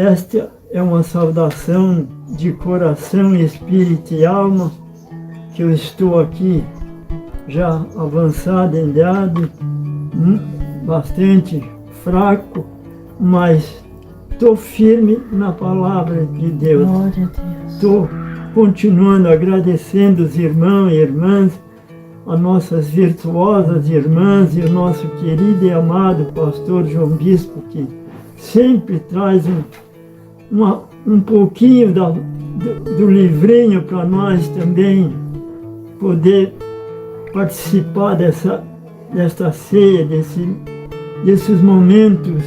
esta é uma saudação de coração, espírito e alma, que eu estou aqui já avançado em idade, bastante fraco, mas estou firme na palavra de Deus. Glória a Deus. Estou continuando agradecendo os irmãos e irmãs, as nossas virtuosas irmãs e o nosso querido e amado pastor João Bispo, que sempre traz um pouquinho do livrinho para nós também poder participar desta ceia, desses momentos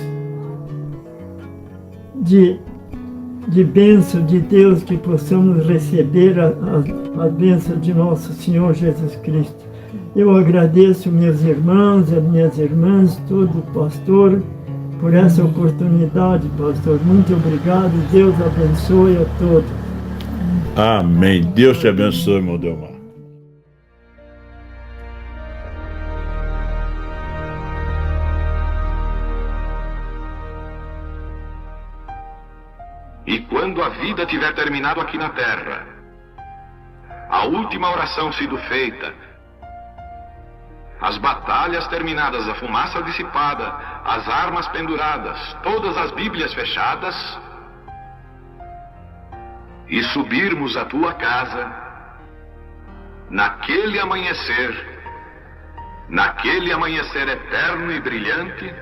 de bênção de Deus, que possamos receber a bênção de nosso Senhor Jesus Cristo. Eu agradeço meus irmãos e minhas irmãs, todo o pastor, por essa oportunidade, pastor. Muito obrigado. Deus abençoe a todos. Amém. Deus te abençoe, irmão Delmar. E quando a vida tiver terminado aqui na terra, a última oração sido feita, as batalhas terminadas, a fumaça dissipada, as armas penduradas, todas as Bíblias fechadas, e subirmos à tua casa, naquele amanhecer eterno e brilhante,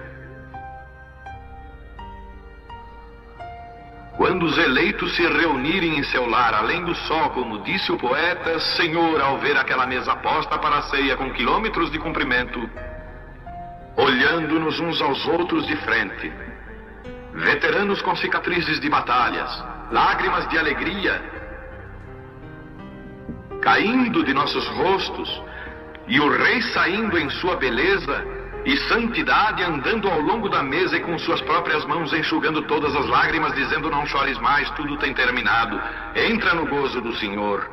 quando os eleitos se reunirem em seu lar, além do sol, como disse o poeta, Senhor, ao ver aquela mesa posta para a ceia com quilômetros de comprimento, olhando-nos uns aos outros de frente, veteranos com cicatrizes de batalhas, lágrimas de alegria, caindo de nossos rostos, e o Rei saindo em sua beleza e santidade, andando ao longo da mesa e com suas próprias mãos enxugando todas as lágrimas, dizendo: não chores mais, tudo tem terminado, entra no gozo do Senhor.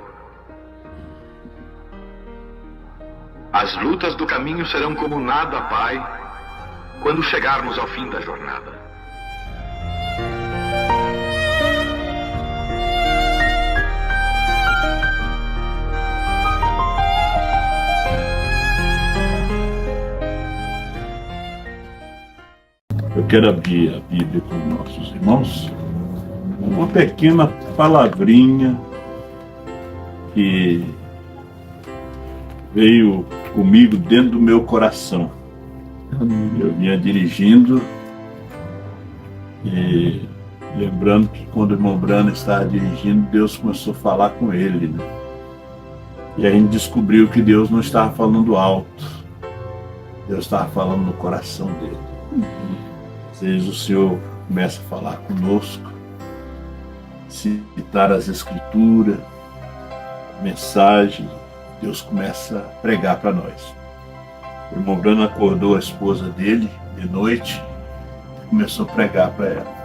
As lutas do caminho serão como nada, Pai, quando chegarmos ao fim da jornada. Eu quero abrir a Bíblia com nossos irmãos, uma pequena palavrinha que veio comigo dentro do meu coração. Eu vinha dirigindo e lembrando que quando o irmão Brano estava dirigindo, Deus começou a falar com ele, né? E a gente descobriu que Deus não estava falando alto, Deus estava falando no coração dele. Às vezes o Senhor começa a falar conosco, citar as Escrituras, mensagem, Deus começa a pregar para nós. O irmão Brano acordou a esposa dele de noite e começou a pregar para ela.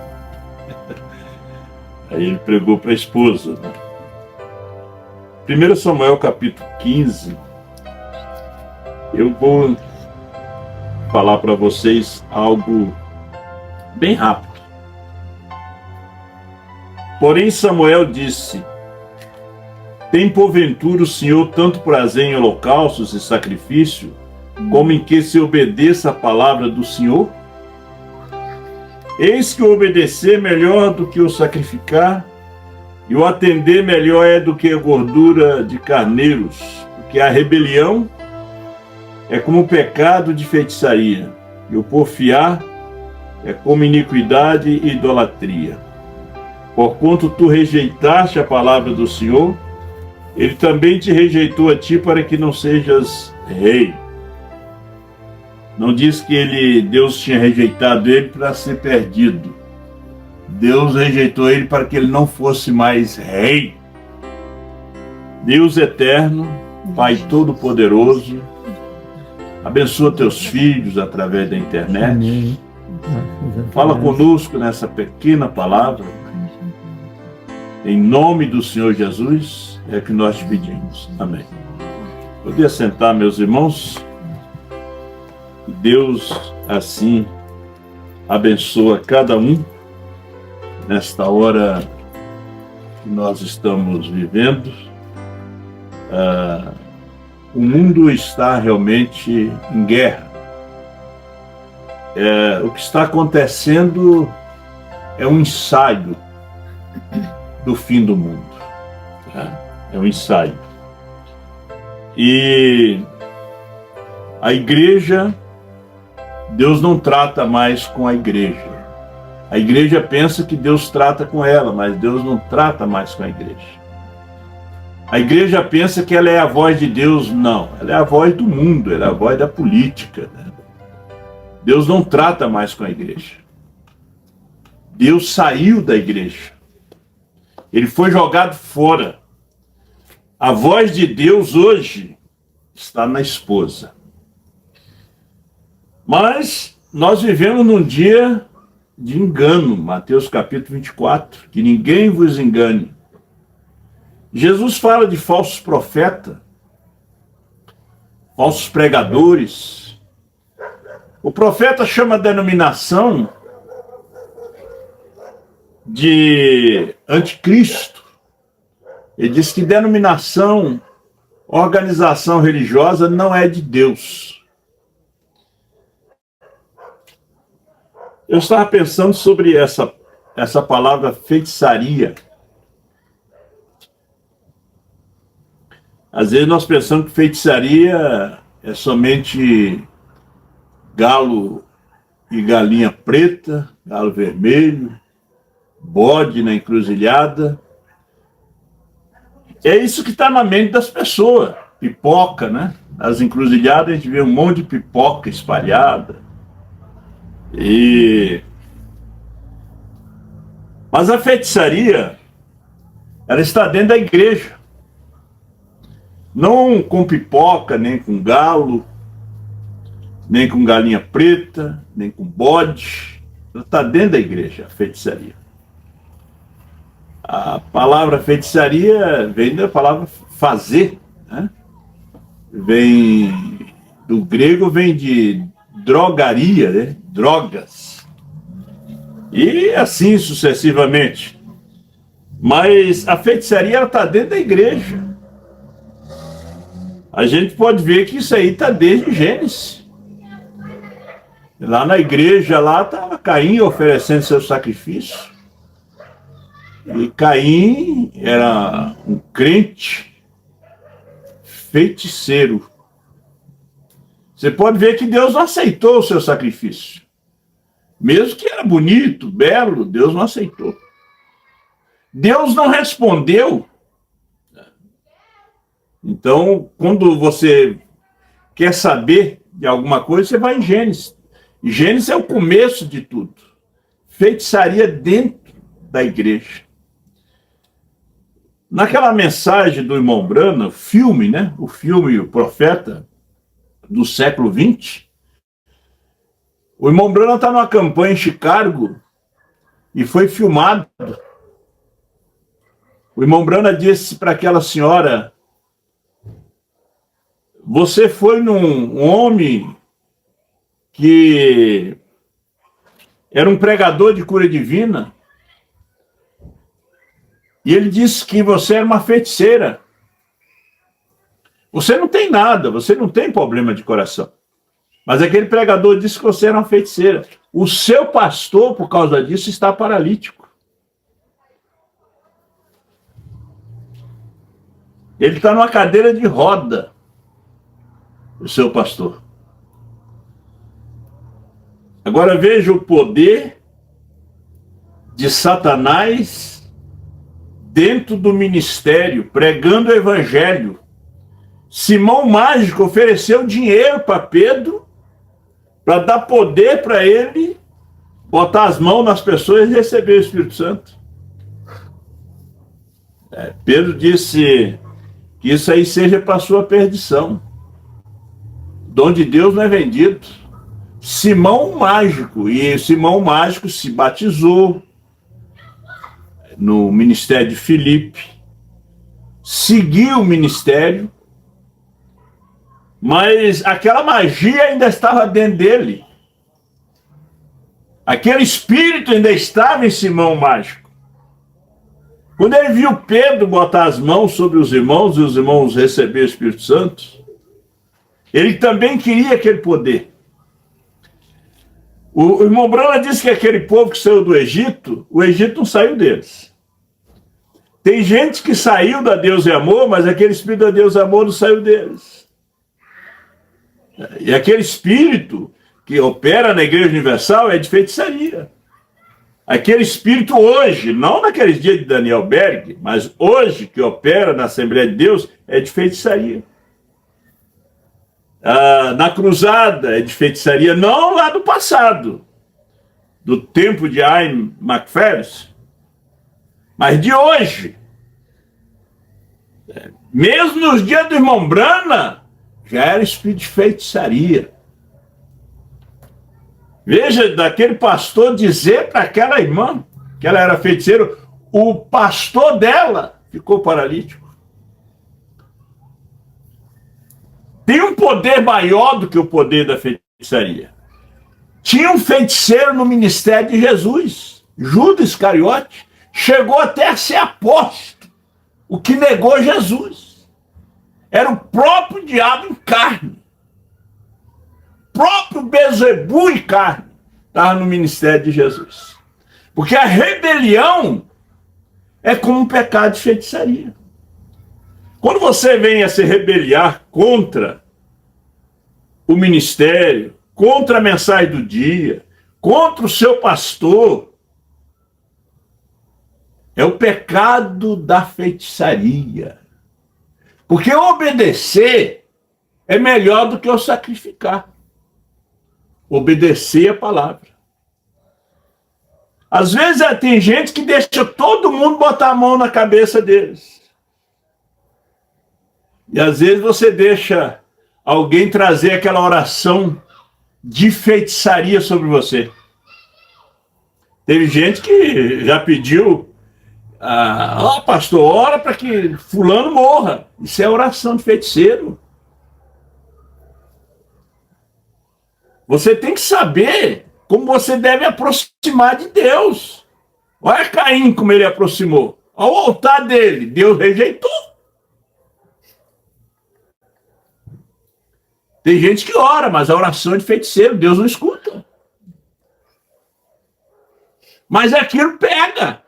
Aí ele pregou para a esposa, né? 1 Samuel capítulo 15, eu vou falar para vocês algo bem rápido. Porém Samuel disse: tem porventura o Senhor tanto prazer em holocaustos e sacrifício, como em que se obedeça a palavra do Senhor? Eis que o obedecer melhor do que o sacrificar, e o atender melhor é do que a gordura de carneiros, porque a rebelião é como o pecado de feitiçaria, e o porfiar é como iniquidade e idolatria. Porquanto tu rejeitaste a palavra do Senhor, ele também te rejeitou a ti para que não sejas rei. Não diz que Deus tinha rejeitado ele para ser perdido. Deus rejeitou ele para que ele não fosse mais rei. Deus eterno, Pai Todo-Poderoso, abençoa teus filhos através da internet. Fala conosco nessa pequena palavra. Em nome do Senhor Jesus é que nós te pedimos. Amém. Poder sentar, meus irmãos. Deus assim abençoa cada um nesta hora que nós estamos vivendo, o mundo está realmente em guerra. O que está acontecendo é um ensaio do fim do mundo. É um ensaio. E a igreja, Deus não trata mais com a igreja. A igreja pensa que Deus trata com ela, mas Deus não trata mais com a igreja. A igreja pensa que ela é a voz de Deus. Não, ela é a voz do mundo, ela é a voz da política, né? Deus não trata mais com a igreja. Deus saiu da igreja. Ele foi jogado fora. A voz de Deus hoje está na esposa. Mas nós vivemos num dia de engano, Mateus capítulo 24, que ninguém vos engane. Jesus fala de falsos profetas, falsos pregadores. O profeta chama a denominação de anticristo. Ele diz que denominação, organização religiosa não é de Deus. Eu estava pensando sobre essa palavra feitiçaria. Às vezes nós pensamos que feitiçaria é somente galo e galinha preta, galo vermelho, bode na encruzilhada. É isso que está na mente das pessoas. Pipoca, né? Nas encruzilhadas a gente vê um monte de pipoca espalhada. Mas a feitiçaria, ela está dentro da igreja. Não com pipoca, nem com galo, nem com galinha preta, nem com bode. Ela está dentro da igreja, a feitiçaria. A palavra feitiçaria vem da palavra fazer, né? Vem do grego, vem de drogaria, né? Drogas. E assim sucessivamente. Mas a feitiçaria está dentro da igreja. A gente pode ver que isso aí está desde Gênesis. Lá na igreja, lá estava Caim oferecendo seu sacrifício. E Caim era um crente feiticeiro. Você pode ver que Deus não aceitou o seu sacrifício. Mesmo que era bonito, belo, Deus não aceitou. Deus não respondeu. Então, quando você quer saber de alguma coisa, você vai em Gênesis. E Gênesis é o começo de tudo. Feitiçaria dentro da igreja. Naquela mensagem do irmão Branham, filme, né? O filme O Profeta do século XX, o irmão Branham está numa campanha em Chicago e foi filmado. O irmão Branham disse para aquela senhora: você foi num homem que era um pregador de cura divina e ele disse que você era uma feiticeira. Você não tem nada, você não tem problema de coração. Mas aquele pregador disse que você era uma feiticeira. O seu pastor, por causa disso, está paralítico. Ele está numa cadeira de roda, o seu pastor. Agora veja o poder de Satanás dentro do ministério, pregando o evangelho. Simão Mágico ofereceu dinheiro para Pedro, para dar poder para ele botar as mãos nas pessoas e receber o Espírito Santo. Pedro disse que isso aí seja para a sua perdição. O dom de Deus não é vendido. Simão Mágico, e Simão Mágico se batizou no ministério de Filipe, seguiu o ministério, mas aquela magia ainda estava dentro dele. Aquele espírito ainda estava em Simão Mágico. Quando ele viu Pedro botar as mãos sobre os irmãos e os irmãos receber o Espírito Santo, ele também queria aquele poder. O irmão Brana disse que aquele povo que saiu do Egito, o Egito não saiu deles. Tem gente que saiu da Deus e Amor, mas aquele espírito da Deus e Amor não saiu deles. E aquele espírito que opera na Igreja Universal é de feitiçaria. Aquele espírito hoje, não naqueles dias de Daniel Berg, mas hoje que opera na Assembleia de Deus, é de feitiçaria. Na cruzada é de feitiçaria, não lá do passado, do tempo de Ian McPherson, mas de hoje. Mesmo nos dias do irmão Brana, já era espírito de feitiçaria. Veja, daquele pastor dizer para aquela irmã que ela era feiticeira, o pastor dela ficou paralítico. Tem um poder maior do que o poder da feitiçaria. Tinha um feiticeiro no ministério de Jesus, Judas Iscariote, chegou até a ser apóstolo, o que negou Jesus. Era o próprio diabo em carne. O próprio Beelzebu em carne estava no ministério de Jesus. Porque a rebelião é como um pecado de feitiçaria. Quando você vem a se rebeliar contra o ministério, contra a mensagem do dia, contra o seu pastor, é o pecado da feitiçaria. Porque obedecer é melhor do que o sacrificar. Obedecer a palavra. Às vezes tem gente que deixa todo mundo botar a mão na cabeça deles. E às vezes você deixa alguém trazer aquela oração de feitiçaria sobre você. Teve gente que já pediu, pastor, ora para que fulano morra. Isso é oração de feiticeiro. Você tem que saber como você deve aproximar de Deus. Olha Caim como ele aproximou. Ao altar dele, Deus rejeitou. Tem gente que ora, mas a oração é de feiticeiro, Deus não escuta. Mas aquilo pega.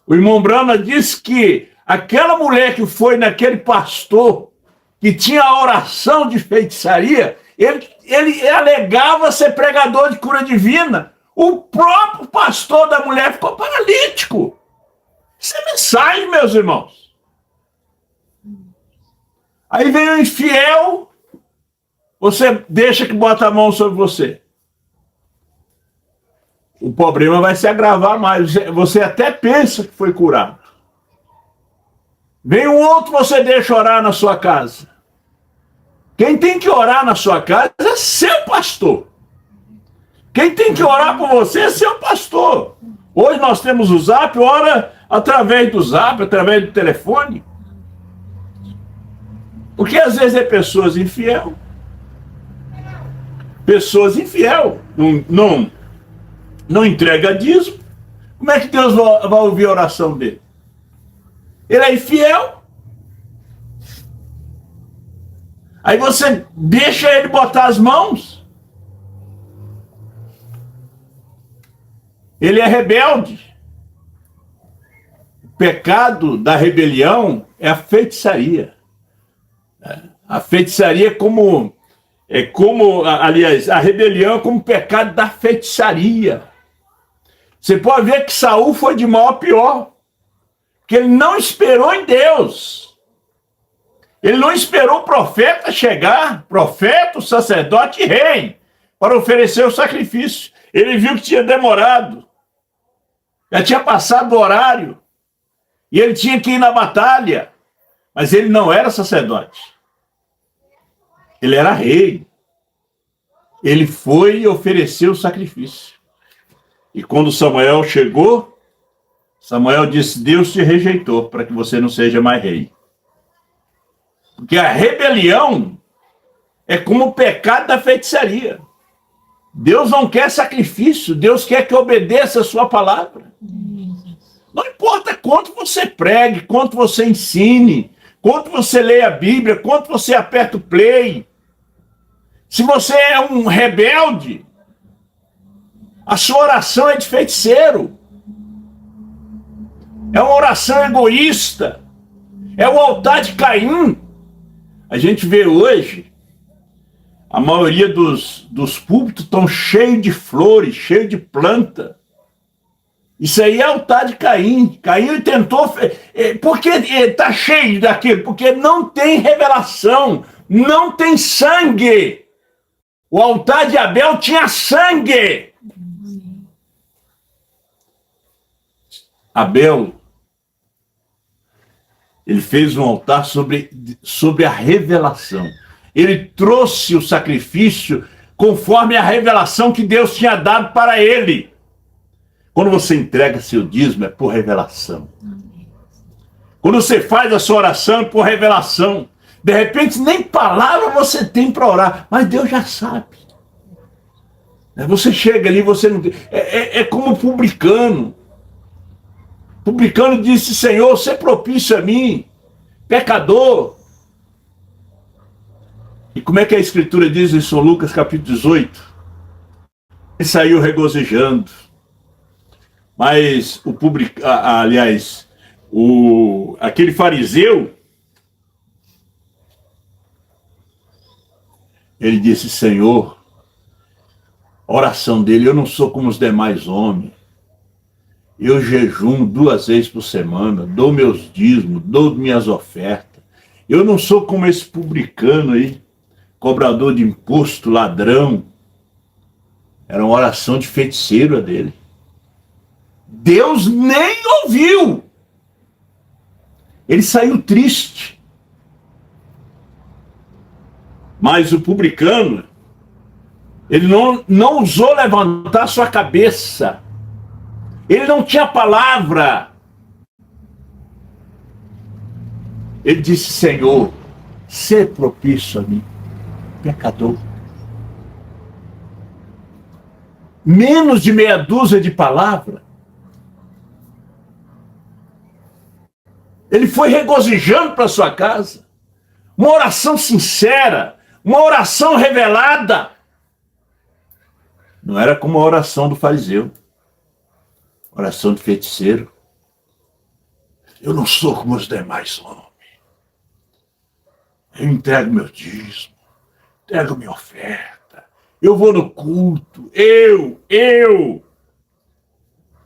O irmão Brana disse que aquela mulher que foi naquele pastor que tinha a oração de feitiçaria, ele alegava ser pregador de cura divina. O próprio pastor da mulher ficou paralítico. Isso é mensagem, meus irmãos. Aí vem o infiel, você deixa que bota a mão sobre você. O problema vai se agravar mais. Você até pensa que foi curado. Vem um outro, você deixa orar na sua casa. Quem tem que orar na sua casa é seu pastor. Quem tem que orar por você é seu pastor. Hoje nós temos o Zap, ora através do Zap, através do telefone. Porque às vezes é pessoas infiel. Pessoas infiel. Não entrega dízimo. Como é que Deus vai ouvir a oração dele? Ele é infiel. Aí você deixa ele botar as mãos. Ele é rebelde. O pecado da rebelião é a feitiçaria. A feitiçaria aliás, a rebelião é como o pecado da feitiçaria. Você pode ver que Saul foi de mal a pior. Porque ele não esperou em Deus. Ele não esperou o profeta chegar, profeta, o sacerdote e rei, para oferecer o sacrifício. Ele viu que tinha demorado. Já tinha passado o horário. E ele tinha que ir na batalha. Mas ele não era sacerdote. Ele era rei. Ele foi e ofereceu o sacrifício. E quando Samuel chegou, Samuel disse: Deus te rejeitou para que você não seja mais rei. Porque a rebelião é como o pecado da feitiçaria. Deus não quer sacrifício, Deus quer que obedeça a sua palavra. Não importa quanto você pregue, quanto você ensine, quanto você leia a Bíblia, quanto você aperta o play. Se você é um rebelde, a sua oração é de feiticeiro. É uma oração egoísta. É o altar de Caim. A gente vê hoje, a maioria dos púlpitos estão cheios de flores, cheios de planta. Isso aí é altar de Caim. Caim tentou... Por que está cheio daquilo? Porque não tem revelação, não tem sangue. O altar de Abel tinha sangue. Abel, ele fez um altar sobre a revelação. Ele trouxe o sacrifício conforme a revelação que Deus tinha dado para ele. Quando você entrega seu dízimo, é por revelação. Quando você faz a sua oração, é por revelação. De repente, nem palavra você tem para orar, mas Deus já sabe. Você chega ali, você não tem... É como publicano. Publicano disse: Senhor, ser propício a mim, pecador. E como é que a Escritura diz em São Lucas capítulo 18? Ele saiu regozijando. Mas aquele fariseu, ele disse: Senhor, a oração dele: eu não sou como os demais homens. Eu jejuo 2 vezes por semana, dou meus dízimos, dou minhas ofertas. Eu não sou como esse publicano aí, cobrador de imposto, ladrão. Era uma oração de feiticeiro a dele. Deus nem ouviu. Ele saiu triste. Mas o publicano, ele não ousou levantar sua cabeça. Ele não tinha palavra. Ele disse: Senhor, ser propício a mim, pecador. Menos de meia dúzia de palavras. Ele foi regozijando para sua casa. Uma oração sincera, uma oração revelada. Não era como a oração do fariseu. Oração de feiticeiro. Eu não sou como os demais homens. Eu entrego meu dízimo, entrego minha oferta. Eu vou no culto. Eu.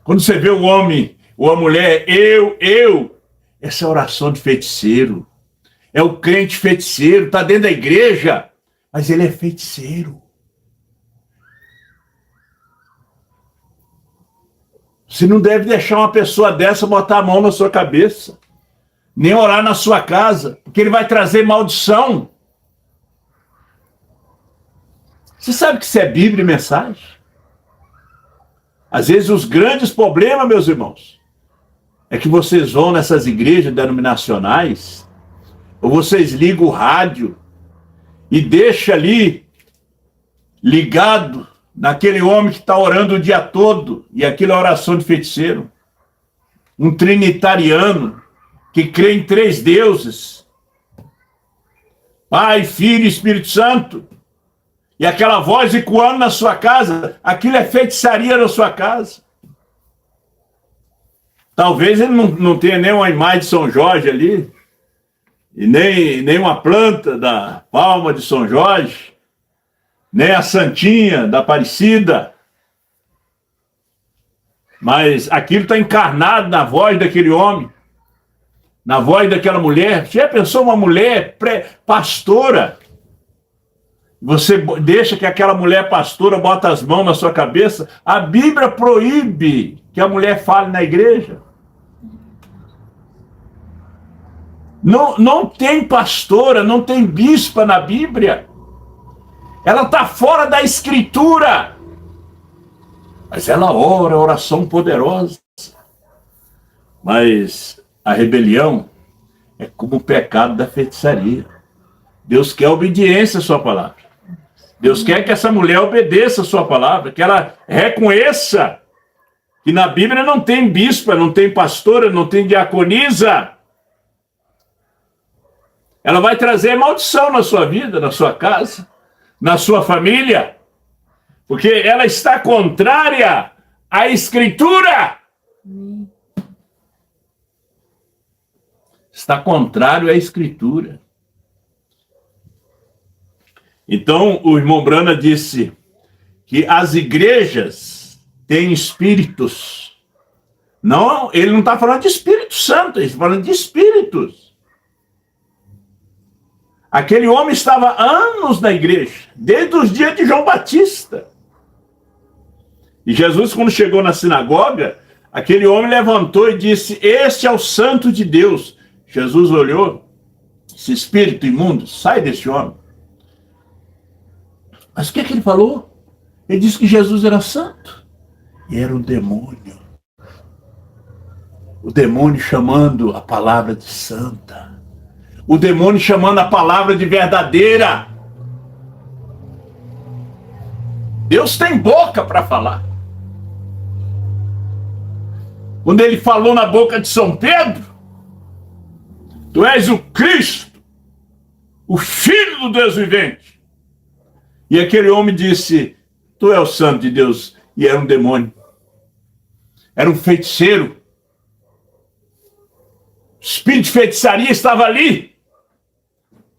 Quando você vê o homem ou a mulher, eu. Essa é a oração de feiticeiro. É o crente feiticeiro, está dentro da igreja, mas ele é feiticeiro. Você não deve deixar uma pessoa dessa botar a mão na sua cabeça, nem orar na sua casa, porque ele vai trazer maldição. Você sabe que isso é Bíblia e mensagem? Às vezes os grandes problemas, meus irmãos, é que vocês vão nessas igrejas denominacionais, ou vocês ligam o rádio e deixam ali ligado naquele homem que está orando o dia todo, e aquilo é oração de feiticeiro. Um trinitariano que crê em 3 deuses, Pai, Filho e Espírito Santo, e aquela voz ecoando na sua casa, aquilo é feitiçaria na sua casa. Talvez ele não tenha nem uma imagem de São Jorge ali, e nem uma planta da palma de São Jorge, nem a santinha da Aparecida, mas aquilo está encarnado na voz daquele homem, na voz daquela mulher. Você já pensou uma mulher pastora? Você deixa que aquela mulher pastora bota as mãos na sua cabeça? A Bíblia proíbe que a mulher fale na igreja. Não tem pastora, não tem bispa na Bíblia. Ela está fora da Escritura. Mas ela ora, oração poderosa. Mas a rebelião é como o pecado da feitiçaria. Deus quer obediência à sua palavra. Deus quer que essa mulher obedeça a sua palavra, que ela reconheça que na Bíblia não tem bispa, não tem pastora, não tem diaconisa. Ela vai trazer maldição na sua vida, na sua casa, na sua família, porque ela está contrária à Escritura. Está contrário à Escritura. Então, o irmão Brana disse que as igrejas têm espíritos. Não, ele não está falando de Espírito Santo, ele está falando de espíritos. Aquele homem estava há anos na igreja, desde os dias de João Batista. E Jesus, quando chegou na sinagoga, aquele homem levantou e disse: este é o Santo de Deus. Jesus olhou, esse espírito imundo, sai desse homem. Mas o que ele falou? Ele disse que Jesus era santo. E era um demônio. O demônio chamando a palavra de santa. O demônio chamando a palavra de verdadeira. Deus tem boca para falar. Quando ele falou na boca de São Pedro: tu és o Cristo, o Filho do Deus vivente. E aquele homem disse: tu és o Santo de Deus. E era um demônio. Era um feiticeiro. O espírito de feitiçaria estava ali,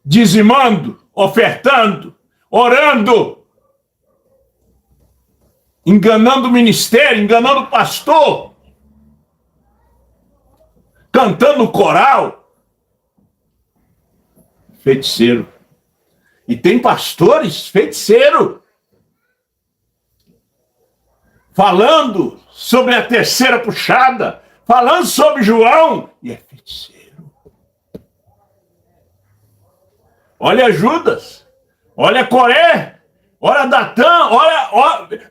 dizimando, ofertando, orando, enganando o ministério, enganando o pastor, cantando coral. Feiticeiro. E tem pastores feiticeiros falando sobre a terceira puxada, falando sobre João, e é feiticeiro. Olha Judas, olha Coré, olha Datã,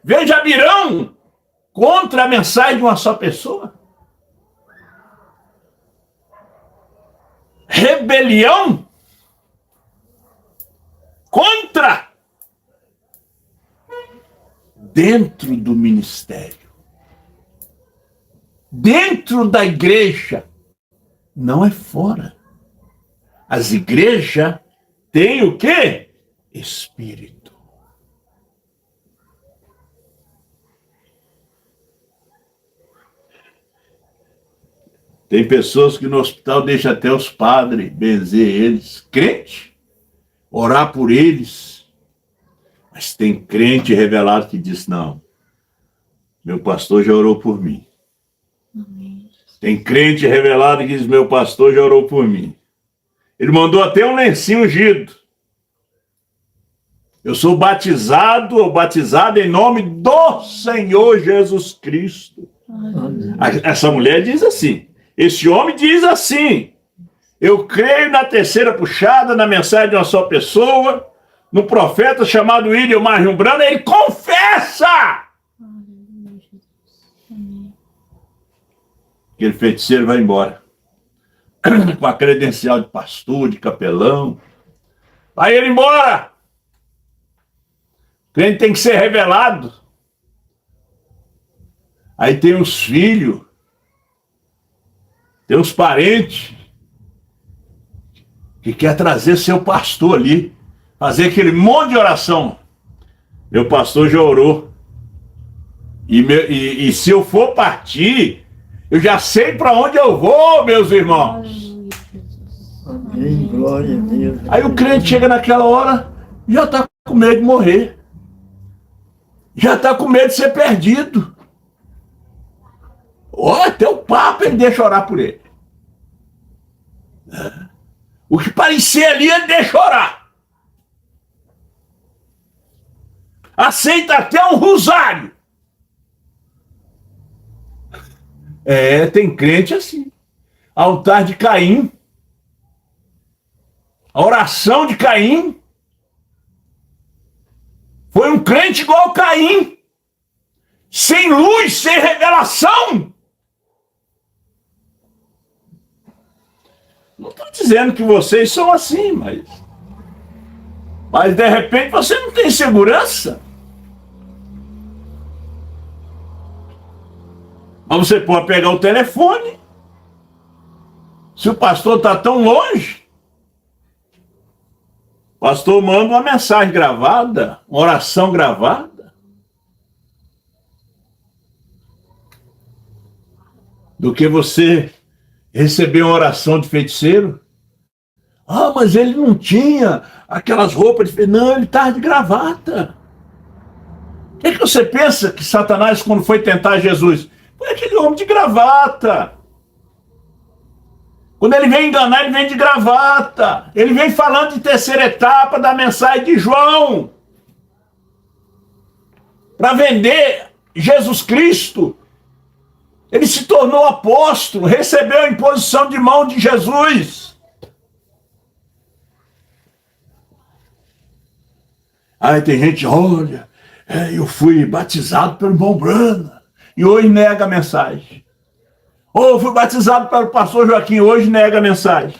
veja Abirão, contra a mensagem de uma só pessoa. Rebelião contra dentro do ministério, dentro da igreja, não é fora. As igrejas têm o quê? Espírito. Tem pessoas que no hospital deixam até os padres benzer eles, crente, orar por eles. Mas tem crente revelado que diz: não, meu pastor já orou por mim. Tem crente revelado que diz: meu pastor já orou por mim. Ele mandou até um lencinho ungido. Eu sou batizado ou batizada em nome do Senhor Jesus Cristo. Essa mulher diz assim. Esse homem diz assim: eu creio na terceira puxada, na mensagem de uma só pessoa, no profeta chamado William Marion Branham. Ele confessa! Aquele feiticeiro vai embora com a credencial de pastor, de capelão. Vai ele embora. O crente tem que ser revelado. Aí tem os filhos, tem os parentes que quer trazer seu pastor ali, fazer aquele monte de oração. Meu pastor já orou. E se eu for partir, eu já sei para onde eu vou, meus irmãos. Amém, glória a Deus. Aí o crente chega naquela hora, já está com medo de morrer. Já está com medo de ser perdido. Até o Papa ele deixa orar por ele. O que parecia ali, ele deixa orar. Aceita até um rosário. Tem crente assim. Altar de Caim. A oração de Caim. Foi um crente igual Caim. Sem luz, sem revelação. Não estou dizendo que vocês são assim, mas Mas de repente você não tem segurança. Mas você pode pegar o telefone. Se o pastor está tão longe, o pastor manda uma mensagem gravada, uma oração gravada. Do que você receber uma oração de feiticeiro. Ah, mas ele não tinha aquelas roupas de... Não, ele estava de gravata. O que você pensa que Satanás, quando foi tentar Jesus, foi aquele homem de gravata. Quando ele vem enganar, ele vem de gravata. Ele vem falando de terceira etapa da mensagem de João. Para vender Jesus Cristo. Ele se tornou apóstolo, recebeu a imposição de mão de Jesus. Aí tem gente, olha, eu fui batizado pelo irmão Brana e hoje nega a mensagem. Ou fui batizado pelo pastor Joaquim, hoje nega a mensagem.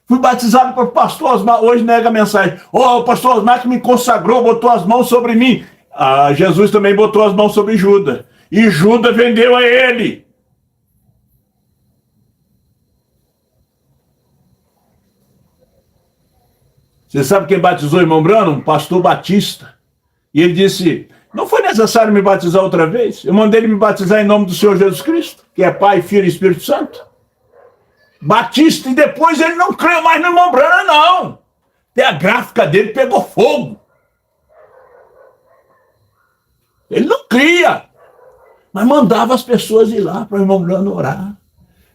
Fui batizado pelo pastor Osmar, hoje nega a mensagem. O pastor Osmar que me consagrou, botou as mãos sobre mim. Ah, Jesus também botou as mãos sobre Judas. E Judas vendeu a ele. Você sabe quem batizou o irmão Brano? Um pastor batista. E ele disse, não foi necessário me batizar outra vez? Eu mandei ele me batizar em nome do Senhor Jesus Cristo, que é Pai, Filho e Espírito Santo. Batista, e depois ele não creu mais no irmão Brano, não. Até a gráfica dele pegou fogo. Ele não cria, mas mandava as pessoas ir lá para o irmão Brano orar.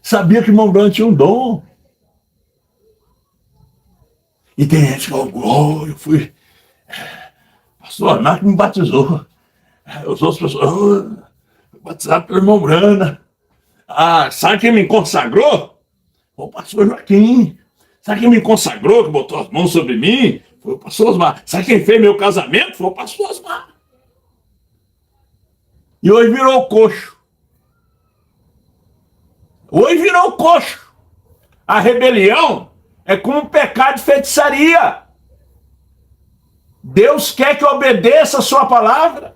Sabia que o irmão Brano tinha um dom. E tem gente que fala, eu fui... Pastor Osmar que me batizou. Os outros pessoas, batizado pelo irmão Brana. Ah, sabe quem me consagrou? Foi o pastor Joaquim. Sabe quem me consagrou, que botou as mãos sobre mim? Foi o pastor Osmar. Sabe quem fez meu casamento? Foi o pastor Osmar. E hoje virou coxo. Hoje virou coxo. A rebelião é como um pecado de feitiçaria. Deus quer que eu obedeça a sua palavra.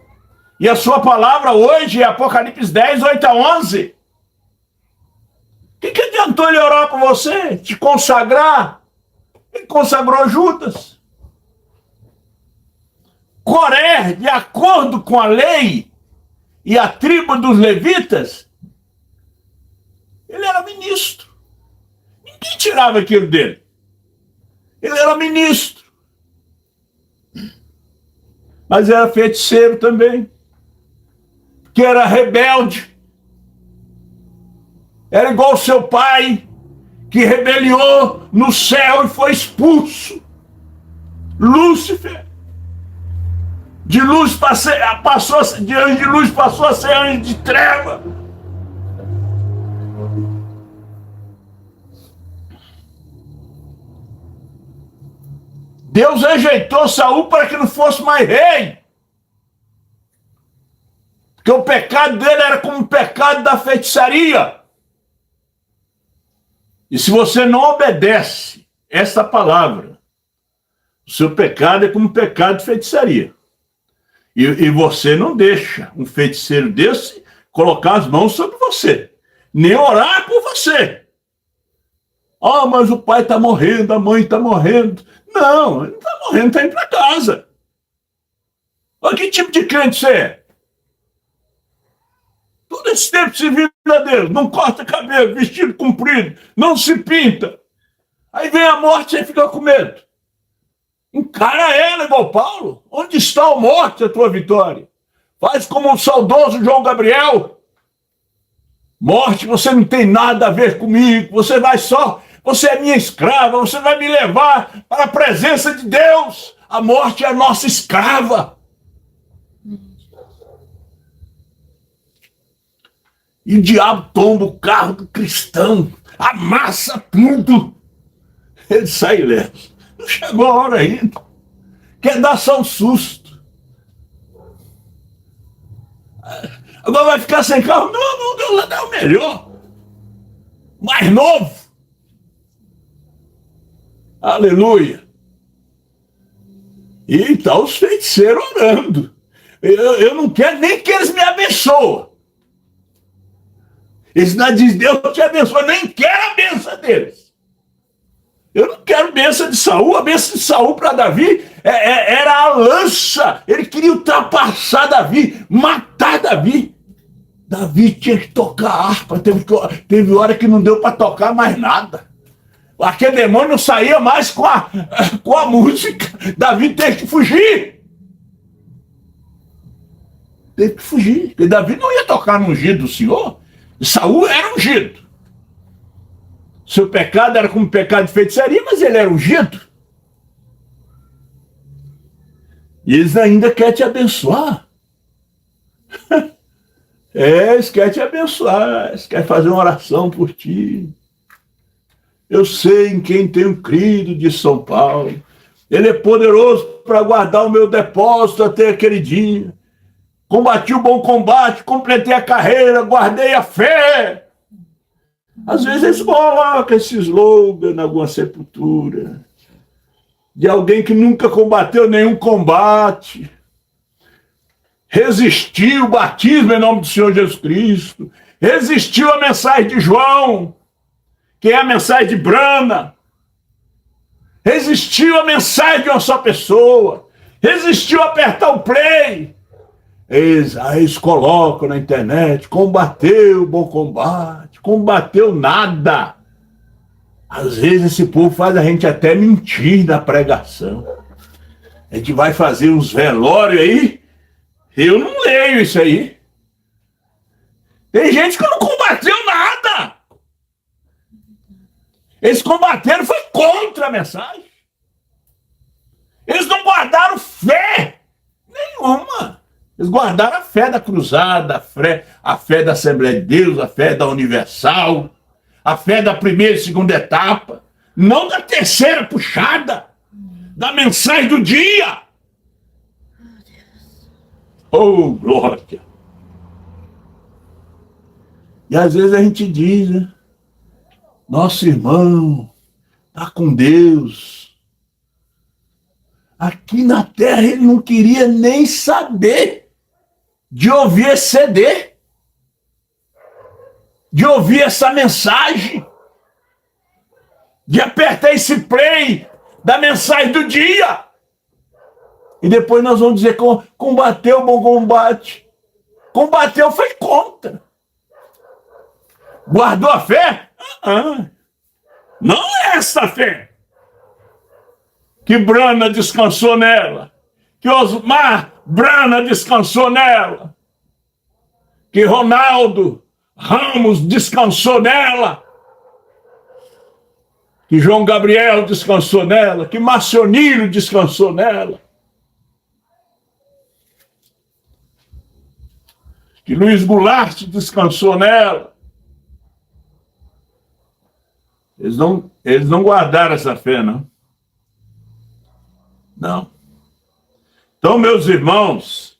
E a sua palavra hoje é Apocalipse 10, 8 a 11. O que adiantou ele orar por você? Te consagrar? Ele consagrou Judas. Coré, de acordo com a lei e a tribo dos levitas, ele era ministro. Ninguém tirava aquilo dele. Ele era ministro. Mas era feiticeiro também. Que era rebelde. Era igual ao seu pai, que rebeliou no céu e foi expulso. Lúcifer. De luz de anjo de luz passou a ser anjo de treva. Deus rejeitou Saul para que não fosse mais rei. Porque o pecado dele era como o pecado da feitiçaria. E se você não obedece essa palavra, o seu pecado é como um pecado de feitiçaria. E você não deixa um feiticeiro desse colocar as mãos sobre você, nem orar por você. Ah, mas o pai está morrendo, a mãe está morrendo. Não, ele não está morrendo, está indo para casa. Olha que tipo de crente você é. Todo esse tempo servindo a Deus, não corta cabelo, vestido comprido, não se pinta. Aí vem a morte e você fica com medo. Encara ela igual Paulo. Onde está a morte, a tua vitória? Faz como o saudoso João Gabriel. Morte, você não tem nada a ver comigo. Você é minha escrava, você vai me levar para a presença de Deus. A morte é a nossa escrava. E o diabo tomba o carro do cristão, amassa tudo. Ele sai ileso. Não chegou a hora ainda. Quer dar só um susto. Agora vai ficar sem carro? Não, Deus vai dar o melhor. Mais novo. Aleluia. E então os feiticeiros orando. Eu não quero nem que eles me abençoem. Eles não dizem, Deus te abençoe, eu nem quero a benção deles. Eu não quero a benção de Saul. A benção de Saul para Davi era a lança. Ele queria ultrapassar Davi, matar Davi. Davi tinha que tocar harpa. Teve hora que não deu para tocar mais nada. Aquele demônio não saía mais com a música. Davi teve que fugir. Teve que fugir. Porque Davi não ia tocar no ungido do Senhor. Saul era ungido. Seu pecado era como pecado de feitiçaria, mas ele era ungido. E eles ainda querem te abençoar. Eles querem te abençoar. Eles querem fazer uma oração por ti. Eu sei em quem tenho crido, de São Paulo. Ele é poderoso para guardar o meu depósito até aquele dia. Combati o bom combate, completei a carreira, guardei a fé. Às vezes eles colocam esse slogan em alguma sepultura de alguém que nunca combateu nenhum combate, resistiu o batismo em nome do Senhor Jesus Cristo, resistiu a mensagem de João, que é a mensagem de Brana, resistiu a mensagem de uma só pessoa, resistiu a apertar o play. Eles colocam na internet, combateu o bom combate, combateu nada. Às vezes esse povo faz a gente até mentir na pregação. A gente vai fazer uns velórios aí, eu não leio isso aí. Tem gente que não combateu nada. Eles combateram, foi contra a mensagem. Eles não guardaram fé nenhuma. Eles guardaram a fé da cruzada, a fé da Assembleia de Deus, a fé da Universal, a fé da primeira e segunda etapa, não da terceira puxada, da mensagem do dia. Oh, glória! E às vezes a gente diz, né? Nosso irmão está com Deus. Aqui na terra ele não queria nem saber de ouvir esse CD, de ouvir essa mensagem, de apertar esse play da mensagem do dia. E depois nós vamos dizer que combateu o bom combate. Combateu, foi contra. Guardou a fé? Não é essa fé que Brana descansou nela, que Osmar Brana descansou nela, que Ronaldo Ramos descansou nela, que João Gabriel descansou nela, que Marcionílio descansou nela, que Luiz Goulart descansou nela. Eles não guardaram essa fé, não. Não. Então, meus irmãos,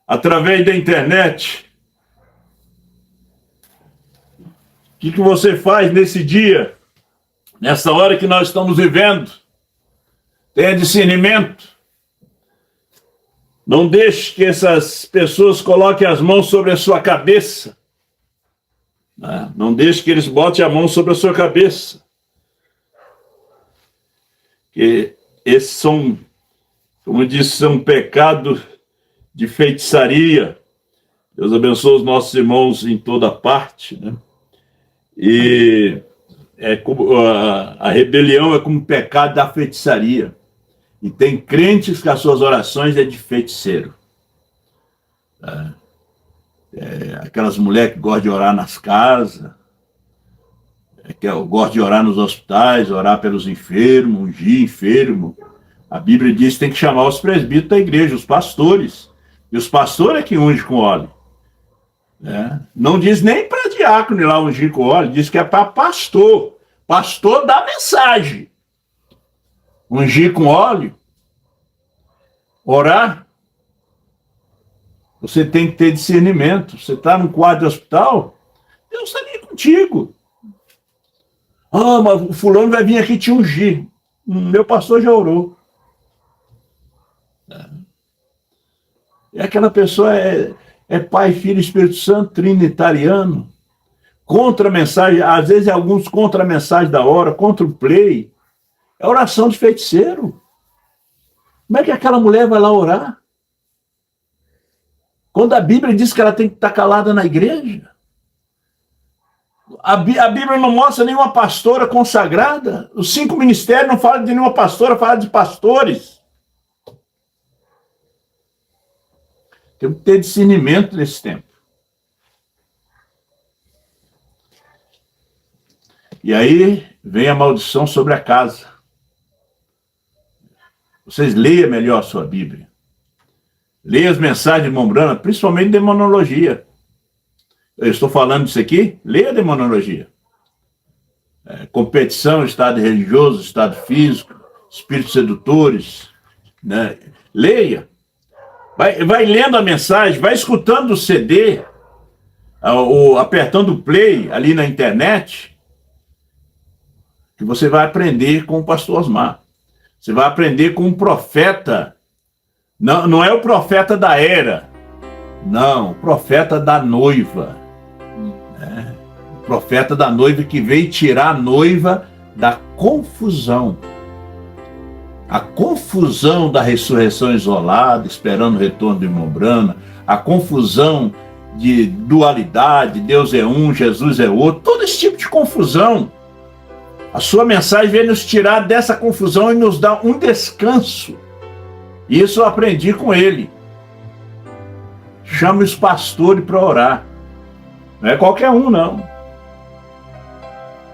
através da internet, o que você faz nesse dia, nessa hora que nós estamos vivendo? Tenha discernimento. Não deixe que essas pessoas coloquem as mãos sobre a sua cabeça. Não deixe que eles botem a mão sobre a sua cabeça. Que esses são, como eu disse, são pecados de feitiçaria. Deus abençoe os nossos irmãos em toda parte, né? E a rebelião é como pecado da feitiçaria. E tem crentes que as suas orações é de feiticeiro. Aquelas mulheres que gostam de orar nas casas, que gostam de orar nos hospitais, orar pelos enfermos, ungir enfermo. A Bíblia diz que tem que chamar os presbíteros da igreja, os pastores. E os pastores é que ungem com óleo. Não diz nem para diácono ir lá ungir com óleo, diz que é para pastor. Pastor dá mensagem. Ungir com óleo, orar. Você tem que ter discernimento. Você está num quadro de hospital, Deus está ali contigo. Mas o fulano vai vir aqui te ungir. Meu pastor já orou. E aquela pessoa é Pai, Filho e Espírito Santo, trinitariano. Contra a mensagem, às vezes alguns contra a mensagem da hora, contra o play. É oração de feiticeiro. Como é que aquela mulher vai lá orar? Quando a Bíblia diz que ela tem que estar calada na igreja. A Bíblia não mostra nenhuma pastora consagrada. Os 5 ministérios não falam de nenhuma pastora, falam de pastores. Temos que ter discernimento nesse tempo. E aí vem a maldição sobre a casa. Vocês leiam melhor a sua Bíblia. Leia as mensagens de Mombrana, principalmente demonologia. Eu estou falando disso aqui, leia a demonologia. Competição, estado religioso, estado físico, espíritos sedutores. Né? Leia. Vai lendo a mensagem, vai escutando o CD, apertando o play ali na internet, que você vai aprender com o pastor Osmar. Você vai aprender com um profeta. Não é o profeta da era. Não, o profeta da noiva. O profeta da noiva que veio tirar a noiva da confusão. A confusão da ressurreição isolada, esperando o retorno de Mombrana, a confusão de dualidade, Deus é um, Jesus é outro, todo esse tipo de confusão. A sua mensagem vem nos tirar dessa confusão e nos dar um descanso. Isso eu aprendi com ele. Chame os pastores para orar. Não é qualquer um, não.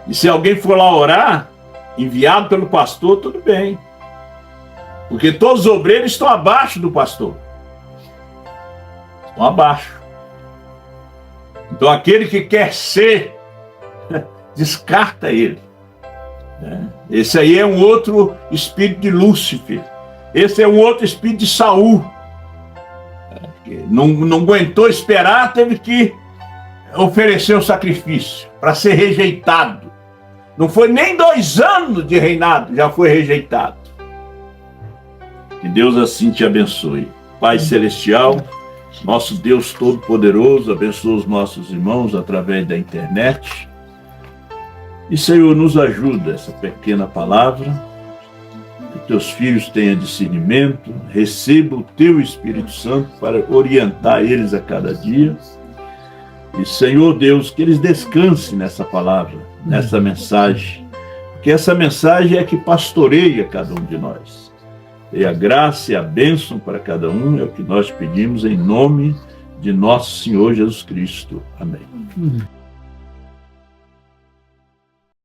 E se alguém for lá orar, enviado pelo pastor, tudo bem. Porque todos os obreiros estão abaixo do pastor. Estão abaixo. Então aquele que quer ser, descarta ele. Esse aí é um outro espírito de Lúcifer. Esse é um outro espírito de Saul. Não aguentou esperar, teve que oferecer o sacrifício para ser rejeitado. Não foi nem 2 anos de reinado, já foi rejeitado. Que Deus assim te abençoe. Pai Celestial, nosso Deus Todo-Poderoso, abençoa os nossos irmãos através da internet. E, Senhor, nos ajuda essa pequena palavra, que teus filhos tenham discernimento, receba o teu Espírito Santo para orientar eles a cada dia. E, Senhor Deus, que eles descansem nessa palavra, nessa mensagem, porque essa mensagem é que pastoreia cada um de nós. E a graça e a bênção para cada um é o que nós pedimos em nome de nosso Senhor Jesus Cristo. Amém.